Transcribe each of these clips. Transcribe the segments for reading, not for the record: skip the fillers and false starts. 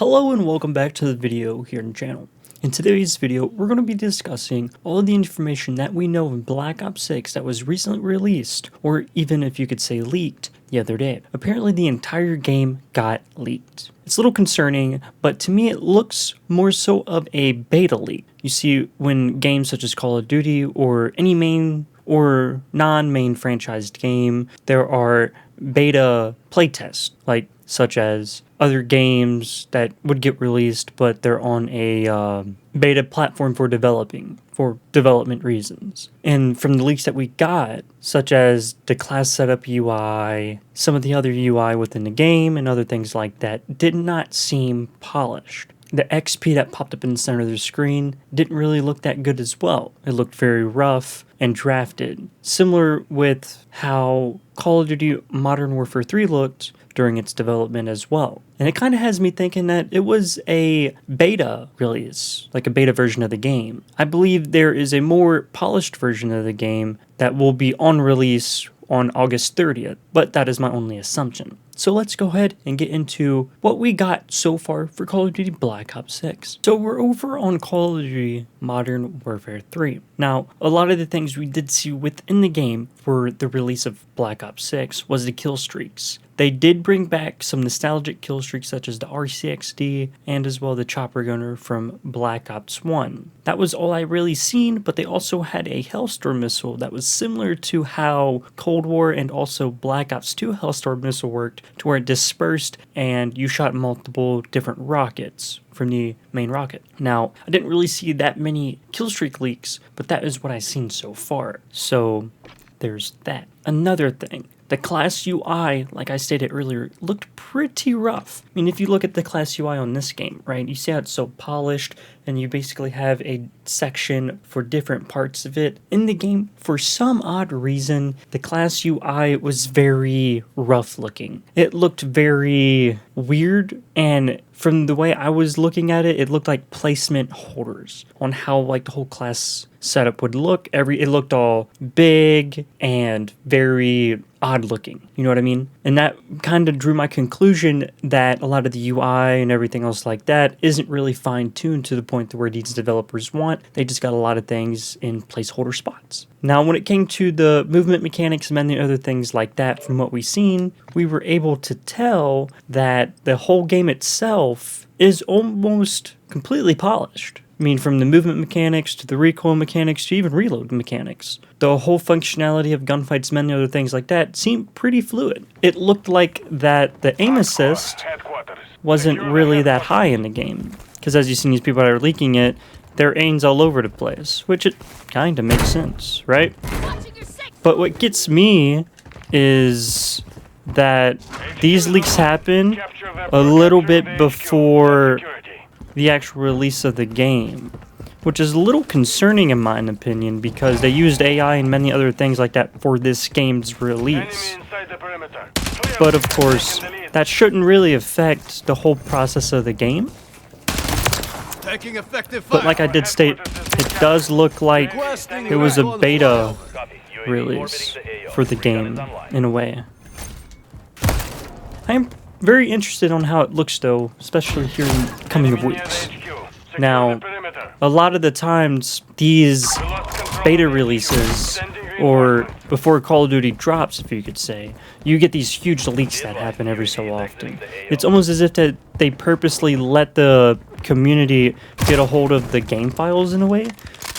Hello and welcome back to the video here on the channel. In today's video, we're going to be discussing all of the information that we know of Black Ops 6 that was recently released, or even if you could say leaked, the other day. Apparently the entire game got leaked. It's a little concerning, but to me it looks more so of a beta leak. You see, when games such as Call of Duty or any main or non-main franchised game, there are beta playtests, such as other games that would get released, but they're on a beta platform for development reasons. And from the leaks that we got, such as the class setup UI, some of the other UI within the game, and other things like that, did not seem polished. The XP that popped up in the center of the screen didn't really look that good as well. It looked very rough and drafted. Similar with how Call of Duty Modern Warfare 3 looked during its development as well. And it kind of has me thinking that it was a beta release, like a beta version of the game. I believe there is a more polished version of the game that will be on release on August 30th, but that is my only assumption. So let's go ahead and get into what we got so far for Call of Duty Black Ops 6. So we're over on Call of Duty Modern Warfare 3. Now, a lot of the things we did see within the game for the release of Black Ops 6 was the kill streaks. They did bring back some nostalgic kill streaks such as the RCXD and as well the chopper gunner from Black Ops 1. That was all I really seen, but they also had a Hellstorm missile that was similar to how Cold War and also Black Ops 2 Hellstorm missile worked, to where it dispersed and you shot multiple different rockets from the main rocket. Now, I didn't really see that many killstreak leaks, but that is what I've seen so far. So there's that. Another thing, the class UI, like I stated earlier, looked pretty rough. I mean, if you look at the class UI on this game, right, you see how it's so polished, and you basically have a section for different parts of it. In the game, for some odd reason, the class UI was very rough looking. It looked very weird, and from the way I was looking at it, it looked like placement holders on how like the whole class setup would look. It looked all big and very odd looking, you know what I mean? And that kind of drew my conclusion that a lot of the UI and everything else like that isn't really fine-tuned to the point to where these developers want. They just got a lot of things in placeholder spots. Now, when it came to the movement mechanics and many other things like that, from what we've seen, we were able to tell that the whole game itself is almost completely polished. I mean, from the movement mechanics to the recoil mechanics to even reload mechanics. The whole functionality of gunfights and many other things like that seemed pretty fluid. It looked like that the aim assist wasn't really that high in the game. Because as you've seen these people that are leaking it, their aim's all over the place. Which it kind of makes sense, right? But what gets me is that these leaks happen a little bit before the actual release of the game, which is a little concerning in my opinion, because they used AI and many other things like that for this game's release. But of course, that shouldn't really affect the whole process of the game. But like I did state, it does look like it was a beta release for the game in a way. I am very interested on how it looks though, especially here in the coming of weeks. Now, a lot of the times, these beta releases, or before Call of Duty drops, if you could say, you get these huge leaks that happen every so often. It's almost as if that they purposely let the community get a hold of the game files in a way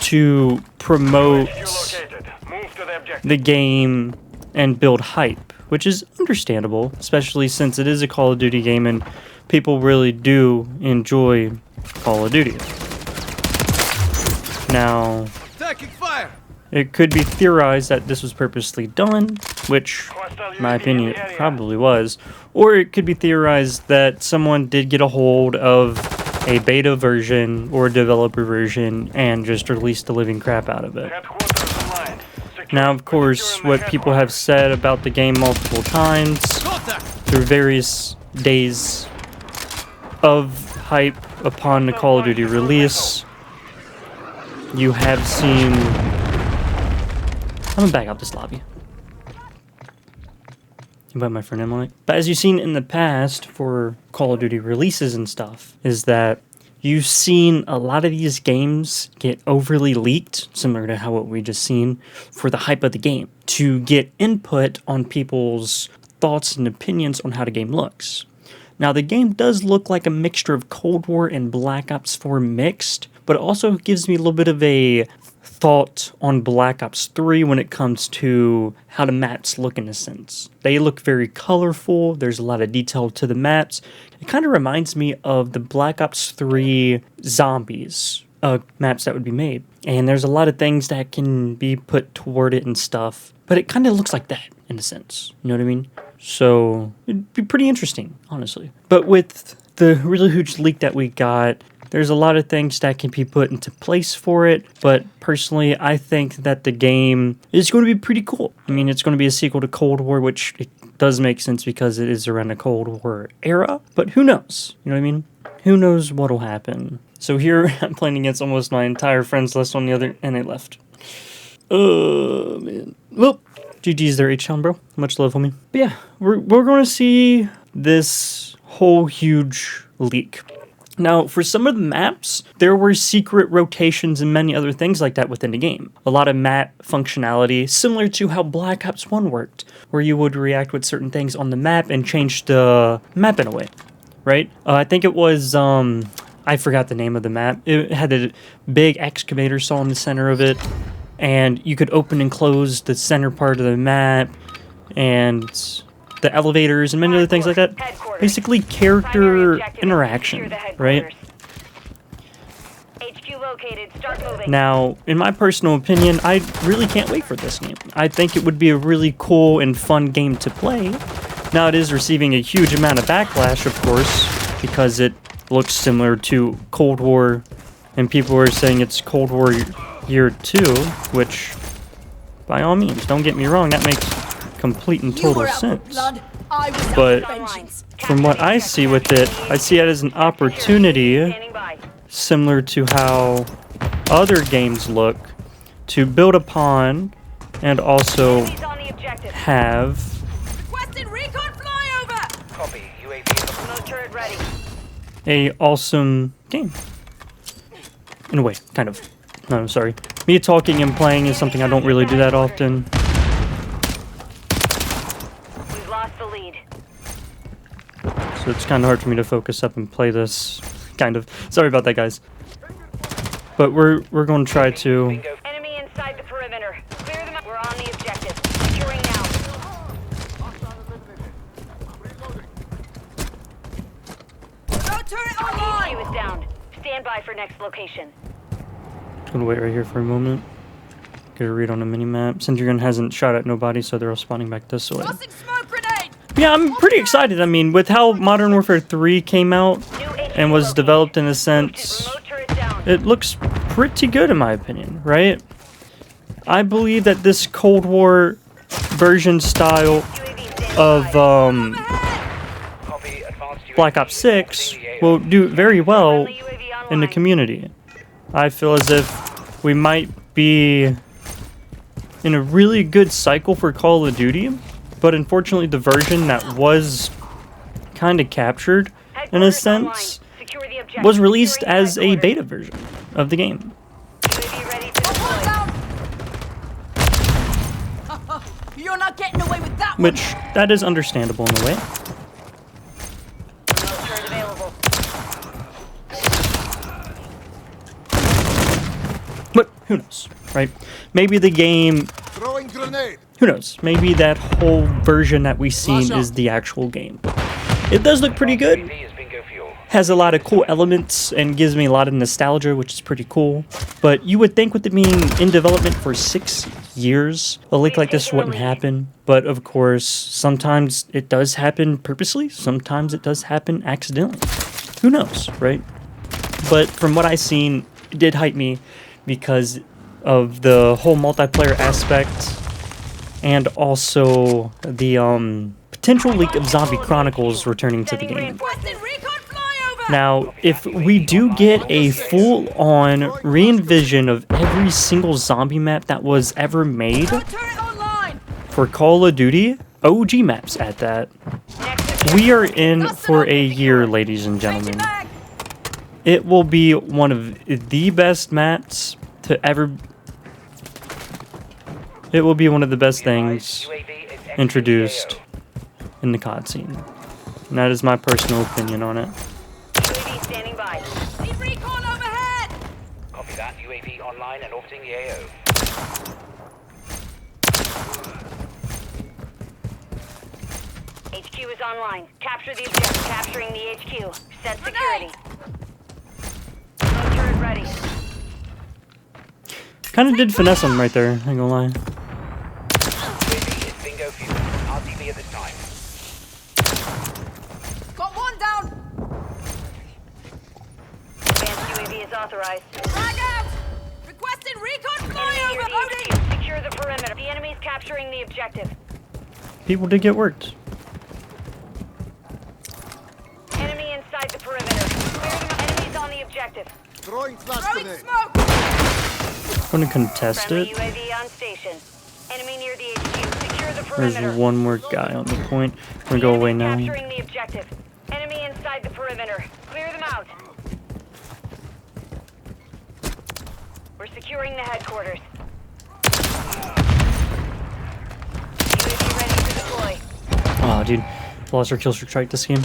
to promote the game and build hype, which is understandable, especially since it is a Call of Duty game and people really do enjoy Call of Duty. Now, it could be theorized that this was purposely done, which, in my opinion, it probably was, or it could be theorized that someone did get a hold of a beta version or developer version and just released the living crap out of it. Now, of course, what people have said about the game multiple times through various days of hype upon the Call of Duty release, you have seen... I'm gonna back up this lobby. Invite my friend Emily. But as you've seen in the past for Call of Duty releases and stuff, is that you've seen a lot of these games get overly leaked, similar to how what we just seen, for the hype of the game, to get input on people's thoughts and opinions on how the game looks. Now, the game does look like a mixture of Cold War and Black Ops 4 mixed, but it also gives me a little bit of a thought on Black Ops 3 when it comes to how the maps look in a sense. They look very colorful, there's a lot of detail to the maps. It kind of reminds me of the Black Ops 3 zombies maps that would be made. And there's a lot of things that can be put toward it and stuff, but it kind of looks like that in a sense, you know what I mean? So it'd be pretty interesting, honestly. But with the really huge leak that we got, there's a lot of things that can be put into place for it, but personally, I think that the game is going to be pretty cool. I mean, it's going to be a sequel to Cold War, which it does make sense because it is around the Cold War era, but who knows? You know what I mean? Who knows what'll happen? So here, I'm playing against almost my entire friends list on the other, and they left. Oh, man. Well, GG's there, H-Town, bro. Much love, homie. But yeah, we're going to see this whole huge leak. Now, for some of the maps, there were secret rotations and many other things like that within the game. A lot of map functionality, similar to how Black Ops 1 worked, where you would react with certain things on the map and change the map in a way, right? I think it was, I forgot the name of the map. It had a big excavator saw in the center of it, and you could open and close the center part of the map, and the elevators and many other things like that. Basically, character interaction, right? Now, in my personal opinion, I really can't wait for this game. I think it would be a really cool and fun game to play. Now, it is receiving a huge amount of backlash, of course, because it looks similar to Cold War, and people are saying it's Cold War Year 2, which, by all means, don't get me wrong, that makes complete and total sense. But from what I see with it, I see it as an opportunity, similar to how other games look, to build upon and also have a awesome game. In a way, kind of. No, sorry. Me talking and playing is something I don't really do that often. We've lost the lead. So it's kind of hard for me to focus up and play this. Kind of. Sorry about that, guys. But we're going to try to... Enemy inside the perimeter. Clear them up. We're on the objective. Securing now. Turret online. Is down. Stand by for next location. Gonna wait right here for a moment. Get a read on the mini-map. Since your gun hasn't shot at nobody, so they're all spawning back this way. Yeah, I'm pretty excited. I mean, with how Modern Warfare 3 came out and was developed in a sense, it looks pretty good in my opinion, right? I believe that this Cold War version style of Black Ops 6 will do very well in the community. I feel as if we might be in a really good cycle for Call of Duty, but unfortunately the version that was kind of captured, in a sense, was released as a beta version of the game. You're not getting away with that one. Which, that is understandable in a way. But who knows, right? Maybe the game... Throwing grenade. Who knows? Maybe that whole version that we've seen is the actual game. It does look pretty good. Has a lot of cool elements and gives me a lot of nostalgia, which is pretty cool. But you would think with it being in development for 6 years, a leak like this wouldn't happen. But of course, sometimes it does happen purposely. Sometimes it does happen accidentally. Who knows, right? But from what I've seen, it did hype me because of the whole multiplayer aspect and also the potential leak of Zombie Chronicles returning to the game. Now, if we do get a full-on re-envision of every single zombie map that was ever made for Call of Duty, OG maps at that. We are in for a year, ladies and gentlemen. It will be one of the best maps to ever... It will be one of the best things introduced in the COD scene. And that is my personal opinion on it. UAV standing by. Need recon overhead! Copy that. UAV online and orbiting the AO. HQ is online. Capture the objective. Capturing the HQ. Set security. Load turret ready. Kind of did finesse him right there, I ain't gonna lie. UAV is bingo fuel. RTB at this time. Got one down! Advanced UAV is authorized. Frag out! Requesting recon Enemy flyover! near the Loading! HQ. Secure the perimeter. The enemy's capturing the objective. People did get worked. Enemy inside the perimeter. Clear them. Enemies on the objective. Throwing flash Throwing grenade. smoke! Gonna contest Friendly it. UAV on station. Enemy near the HQ. Secure the There's perimeter. one more guy on the point. We're gonna go away now. Capturing the objective. Enemy inside the perimeter. Clear them out. We're securing the headquarters. UAV ready to deploy. Oh, dude. Lost our kill streak twice this game.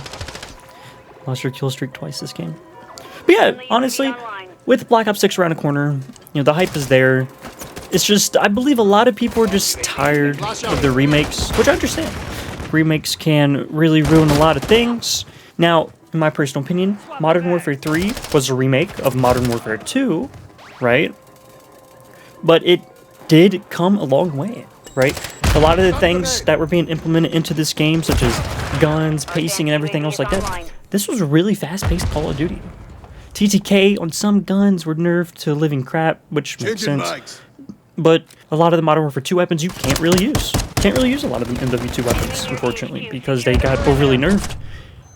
Lost our kill streak twice this game. But yeah, honestly, with Black Ops 6 around the corner, you know, the hype is there. It's just, I believe a lot of people are just tired of the remakes, which I understand. Remakes can really ruin a lot of things. Now, in my personal opinion, Modern Warfare 3 was a remake of Modern Warfare 2, right? But it did come a long way, right? A lot of the things that were being implemented into this game, such as guns, pacing, and everything else like that, this was a really fast-paced Call of Duty. TTK on some guns were nerfed to living crap, which makes sense. But a lot of the Modern Warfare 2 weapons you can't really use. Can't really use a lot of the MW2 weapons, unfortunately, because they got overly nerfed.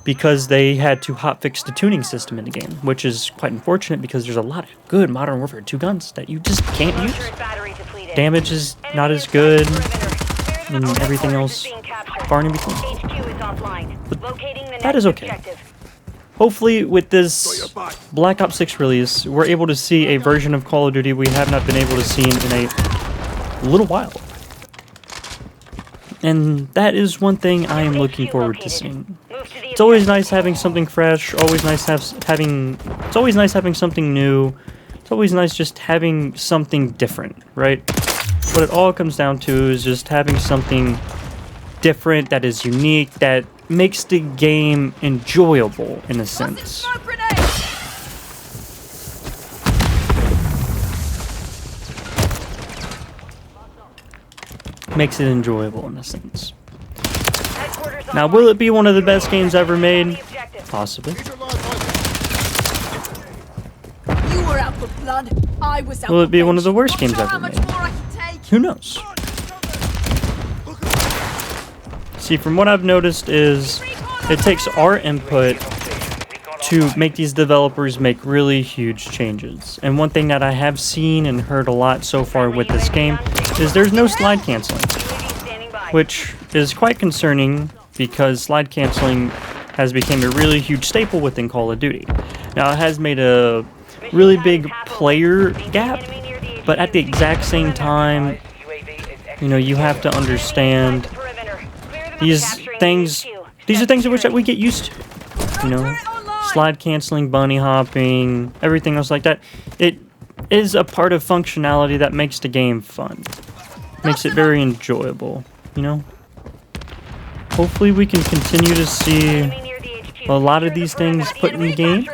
Because they had to hotfix the tuning system in the game, which is quite unfortunate because there's a lot of good Modern Warfare 2 guns that you just can't use. Damage is not as good, and everything else far in between. But that is okay. Hopefully, with this Black Ops 6 release, we're able to see a version of Call of Duty we have not been able to see in a little while. And that is one thing I am looking forward to seeing. It's always nice having something fresh, always nice it's always nice having something new. It's always nice just having something different, right? What it all comes down to is just having something different that is unique, that makes the game enjoyable in a sense. Smoke grenade! Makes it enjoyable in a sense. Now, will it be one of the best games ever made? Possibly. You were out for blood. I was out Will for it be one of the venge. worst Not games sure ever how much made? more I can take. Who knows? See, from what I've noticed is it takes our input to make these developers make really huge changes. And one thing that I have seen and heard a lot so far with this game is there's no slide canceling, which is quite concerning because slide canceling has become a really huge staple within Call of Duty. Now, it has made a really big player gap, but at the exact same time, you know, you have to understand these are things in which that we get used to, you know, slide canceling, bunny hopping, everything else like that. It is a part of functionality that makes the game fun, makes it very enjoyable, you know. Hopefully we can continue to see a lot of these things put in the game,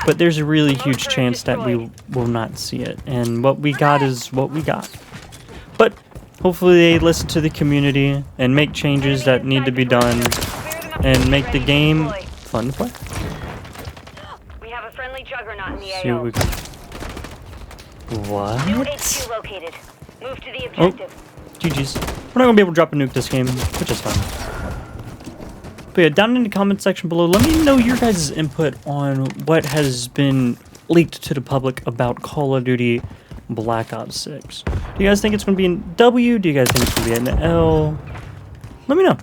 but there's a really huge chance that we will not see it, and what we got is what we got. But hopefully they listen to the community and make changes that need to be done and make the game fun to play. We have a friendly juggernaut in the See what we got. What? New HQ located. Move to the Oh, objective. GG's. We're not gonna be able to drop a nuke this game, which is fine. But yeah, down in the comment section below, let me know your guys' input on what has been leaked to the public about Call of Duty Black Ops 6. Do you guys think it's going to be in W? Do you guys think it's going to be in L? let me know.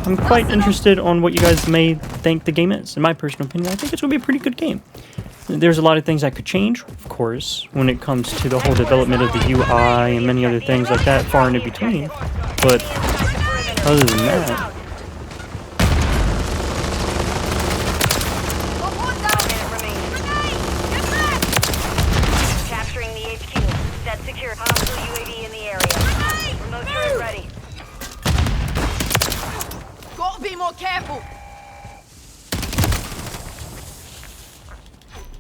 I'm quite interested on what you guys may think the game is. In my personal opinion, I think it's going to be a pretty good game. There's a lot of things that could change, of course, when it comes to the whole development of the UI and many other things like that far and in between. But other than that, Capturing the HQ. Set secure. Hostile UAV in the area. Remote turret ready. Gotta be more careful.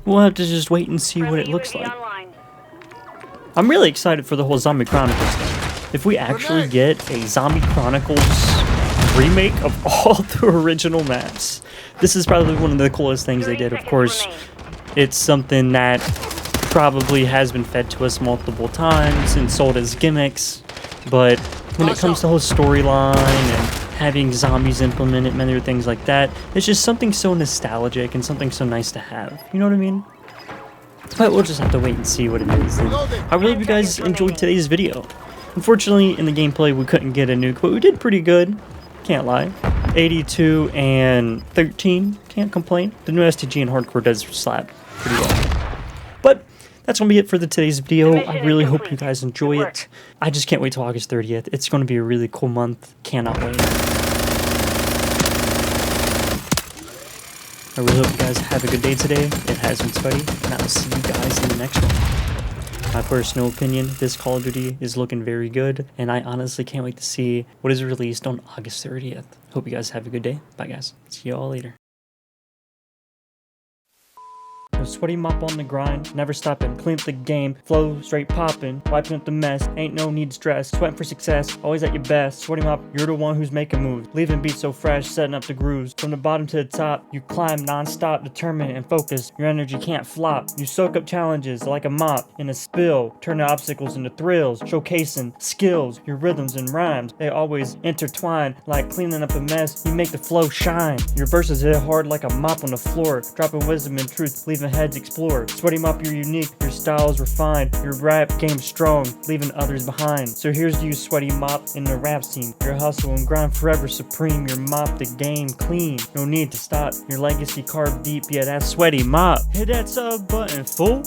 we'll have to just wait and see what it looks like. I'm really excited for the whole Zombie Chronicles thing. If we actually get a Zombie Chronicles remake of all the original maps, this is probably one of the coolest things they did. Of course, it's something that probably has been fed to us multiple times and sold as gimmicks, but when it comes to the whole storyline and having zombies implemented and other things like that, it's just something so nostalgic and something so nice to have. You know what I mean? But we'll just have to wait and see what it is. And I really hope you guys enjoyed today's video. Unfortunately, in the gameplay, we couldn't get a nuke, but we did pretty good. Can't lie. 82 and 13. Can't complain. The new STG and hardcore does slap pretty well. But that's going to be it for today's video. I really hope you guys enjoy it. I just can't wait till August 30th. It's going to be a really cool month. Cannot wait. I really hope you guys have a good day today. It has been Sweaty, and I will see you guys in the next one. My personal opinion, this Call of Duty is looking very good, and I honestly can't wait to see what is released on August 30th. Hope you guys have a good day. Bye, guys. See you all later. SweatyMop on the grind, never stopping, clean up the game, flow straight popping, wiping up the mess, ain't no need to stress, sweating for success, always at your best. SweatyMop, you're the one who's making moves, leaving beats so fresh, setting up the grooves. From the bottom to the top, you climb non-stop, determined and focused, your energy can't flop. You soak up challenges like a mop in a spill, turn the obstacles into thrills, showcasing skills, your rhythms and rhymes, they always intertwine like cleaning up a mess, you make the flow shine. Your verses hit hard like a mop on the floor, dropping wisdom and truth, leaving heads explore. SweatyMop, you're unique, your style is refined, your rap game strong, leaving others behind. So here's to you, SweatyMop, in the rap scene. Your hustle and grind forever supreme, your mop the game clean, no need to stop, your legacy carved deep, yeah, that's SweatyMop. Hit that sub button, fool.